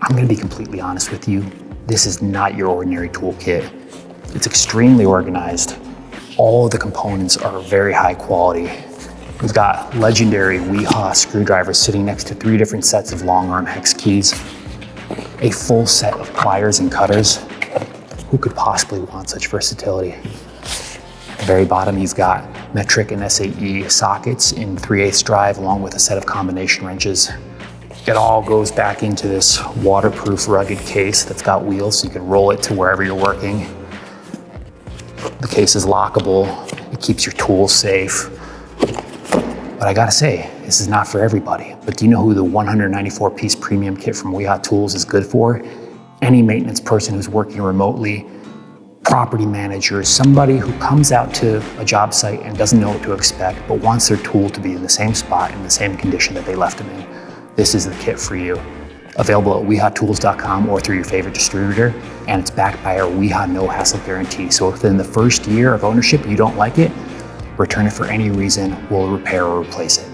I'm going to be completely honest with you. This is not your ordinary toolkit. It's extremely organized. All of the components are very high quality. We've got legendary Wiha screwdrivers sitting next to 3 different sets of long arm hex keys, a full set of pliers and cutters. Who could possibly want such versatility? At the very bottom, he's got metric and SAE sockets in 3/8 drive, along with a set of combination wrenches. It all goes back into this waterproof, rugged case that's got wheels, so you can roll it to wherever you're working. The case is lockable. It keeps your tools safe. But I gotta say, this is not for everybody. But do you know who the 194-piece premium kit from wihaTools is good for? Any maintenance person who's working remotely, property managers, somebody who comes out to a job site and doesn't know what to expect, but wants their tool to be in the same spot, in the same condition that they left them in. This is the kit for you. Available at wihaTools.com or through your favorite distributor, and it's backed by our Wiha no hassle guarantee. So if within the first year of ownership you don't like it, return it for any reason, we'll repair or replace it.